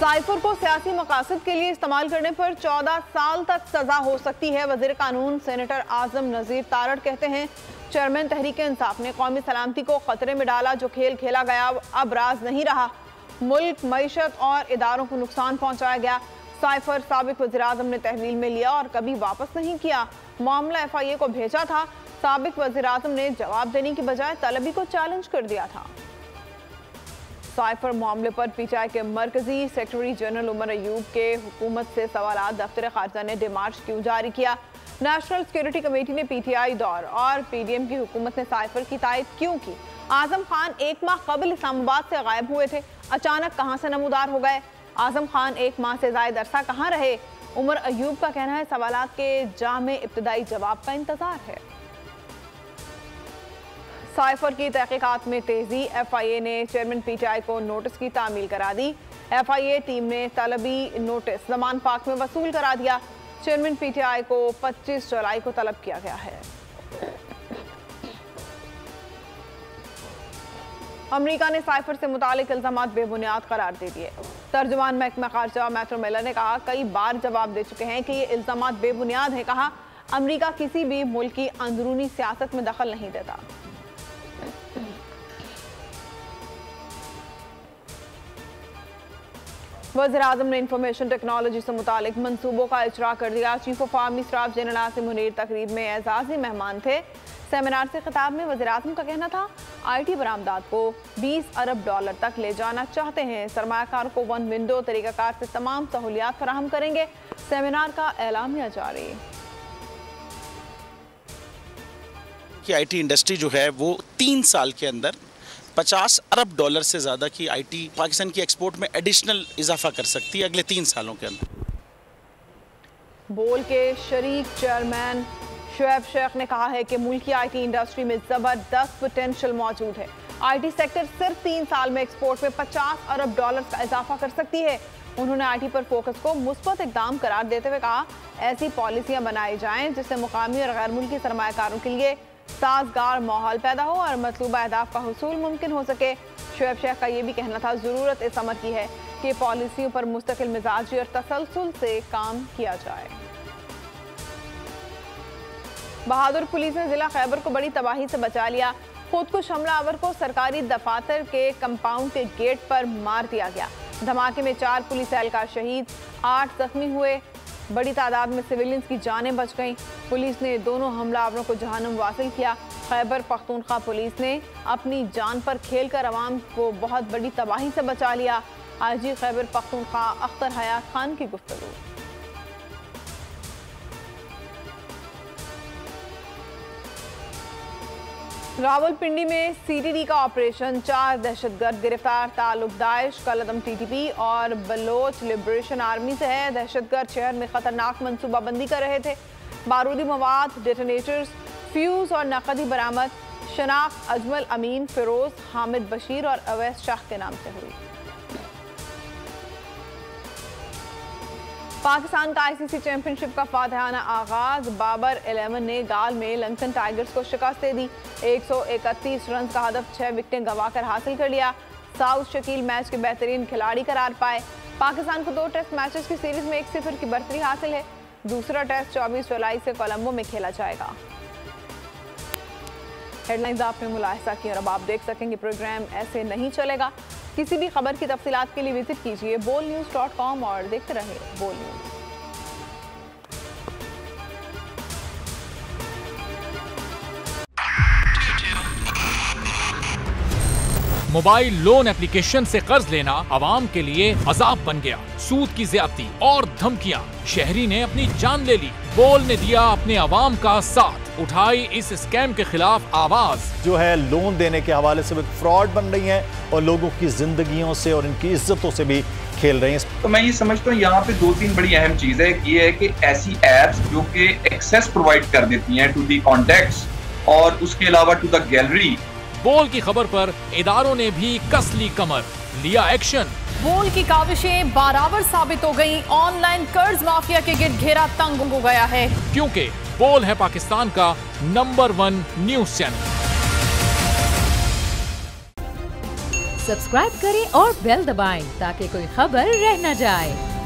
Cipher को सियासी मकासद के लिए इस्तेमाल करने पर 14 साल तक सजा हो सकती है। वजीर कानून सेनेटर आजम नजीर तारड़ कहते हैं, चेयरमैन तहरीक इंसाफ ने कौमी सलामती को खतरे में डाला। जो खेल खेला गया अब राज नहीं रहा। मुल्क, मईशत और इदारों को नुकसान पहुंचाया गया। साइफर साबिक वज़ीर आज़म ने तहवील में लिया और कभी वापस नहीं किया। मामला FIA को भेजा था। साबिक वज़ीर आज़म ने जवाब देने की बजाय तलबी को चैलेंज कर दिया था। साइफर मामले पर PTI के मरकजी सेक्रेटरी जनरल उमर अयूब के हुकूमत से सवालात दफ्तर खारजा ने डिमार्च क्यों जारी किया। नेशनल सिक्योरिटी कमेटी ने PTI दौर और PDM की हुकूमत ने साइफर की तायद क्यों की। आजम खान 1 माह कबल इस्लामाबाद से गायब हुए थे, अचानक कहां से नमूदार हो गए। आजम खान 1 माह से ज़ायद अरसा कहां रहे। उमर अयूब का कहना है, सवालात के जामे इब्तदाई जवाब का इंतजार है। साइफर की तहकीकात में तेजी। FIA ने चेयरमैन PTI को नोटिस की तामील करा दी। FIA टीम ने तलबी नोटिस ज़मान पाक में वसूल करा दिया। चेयरमैन PTI को 25 जुलाई को तलब किया गया है। अमेरिका ने साइफर से मुतालिक इल्जामात बेबुनियाद करार दे दिए। तर्जुमान महकमा खारजा मैथ्यू मिलर ने कहा, कई बार जवाब दे चुके हैं कि ये इल्जामात बेबुनियाद हैं। कहा, अमेरिका किसी भी मुल्क की अंदरूनी सियासत में दखल नहीं देता। वज़ीर आज़म ने इंफॉर्मेशन टेक्नोलॉजी से मुतालिक मंसूबों का इजरा कर दिया। Chief of army staff general Asim Munir तकरीब में एजाजी मेहमान थे। सेमिनार से खिताब में वज़ीर आज़म का कहना था, IT बरामदात को $20 अरब तक ले जाना चाहते हैं। सरमायाकार को वन विंडो तरीकाकार से तमाम सहूलियात फराहम करेंगे। सेमिनार का एलामिया जारी। कि IT इंडस्ट्री जो है वो 3 साल के अंदर $50 अरब से ज़्यादा की IT पाकिस्तान की एक्सपोर्ट में एडिशनल इजाफा कर सकती है अगले 3 सालों के अंदर। बोल के शरीक चेयरमैन शुएब शेख ने कहा है कि मुल्क की IT इंडस्ट्री में ज़बरदस्त पोटेंशियल मौजूद है। IT सेक्टर सिर्फ 3 साल में एक्सपोर्ट में $50 अरब का इजाफा कर सकती है। उन्होंने IT पर फोकस को मुस्बत इकदाम करार देते हुए कहा, ऐसी पॉलिसियां बनाई जाएं जिससे मुकामी और गैर मुल्की सरमायाकारों के लिए साजगार माहौल पैदा हो और मतलूबा अहदाफ का हुसूल मुमकिन हो सके। शुएब शेख का यह भी कहना था, ज़रूरत इस अमर की है कि पॉलिसियों पर मुस्तकिल मिजाजी और तसलसल से काम किया जाए। बहादुर पुलिस ने जिला खैबर को बड़ी तबाही से बचा लिया। खुदकुश हमलावर को सरकारी दफातर के कंपाउंड के गेट पर मार दिया गया। धमाके में 4 पुलिस एहलकार शहीद, 8 जख्मी हुए। बड़ी तादाद में सिविलियंस की जानें बच गईं। पुलिस ने दोनों हमलावरों को जहन्नुम वासिल किया। खैबर पख्तूनख्वा पुलिस ने अपनी जान पर खेलकर अवाम को बहुत बड़ी तबाही से बचा लिया। IG खैबर पख्तूनख्वा अख्तर हयात खान की गुफ्तगू। रावलपिंडी में CTD का ऑपरेशन, 4 दहशतगर्द गिरफ्तार। ताल्लुक दाइश, कलदम TTP और बलोच लिबरेशन आर्मी से है। दहशतगर्द शहर में खतरनाक मनसूबाबंदी कर रहे थे। बारूदी मवाद, डेटोनेटर्स, फ्यूज और नकदी बरामद। शनाख्त अजमल अमीन, फिरोज, हामिद बशीर और अवैस शाह के नाम से हुई। पाकिस्तान का ICC चैंपियनशिप का फातिहाना आगाज। बाबर 11 ने गाल में लंकन टाइगर्स को शिकस्त दे दी। 131 रन का हदफ 6 विकेटें गंवाकर हासिल कर लिया। साउथ शकील मैच के बेहतरीन खिलाड़ी करार पाए। पाकिस्तान को 2 टेस्ट मैचेस की सीरीज में 1-0 की बढ़तरी हासिल है। दूसरा टेस्ट 24 जुलाई से कोलंबो में खेला जाएगा। हेडलाइंस आपने मुलाहिजा की और अब आप देख सकेंगे प्रोग्राम ऐसे नहीं चलेगा। किसी भी खबर की तफसीलात के लिए विजिट कीजिए bolnews.com और देखते रहिए बोल न्यूज। मोबाइल लोन एप्लीकेशन से कर्ज लेना आवाम के लिए अजाब बन गया। सूद की ज्यादती और धमकियां, शहरी ने अपनी जान ले ली। बोल ने दिया अपने आवाम का साथ, उठाई इस स्कैम के खिलाफ आवाज। जो है लोन देने के हवाले से फ्रॉड बन रही है और लोगों की जिंदगियों से और इनकी इज्जतों से भी खेल रहे हैं। तो मैं ये समझता हूँ यहाँ पे 2-3 बड़ी अहम चीज है। ये है कि ऐसी एप्स जो कि एक्सेस प्रोवाइड कर देती हैं टू दी कॉन्टैक्ट्स और उसके अलावा टू द गैलरी। बोल की खबर पर इदारों ने भी कस ली कमर, लिया एक्शन। बोल की काविशें बराबर साबित हो गई। ऑनलाइन कर्ज माफिया के गिर्द घेरा तंग हो गया है, क्योंकि बोल है पाकिस्तान का नंबर 1 न्यूज चैनल। सब्सक्राइब करें और बेल दबाएं ताकि कोई खबर रह न जाए।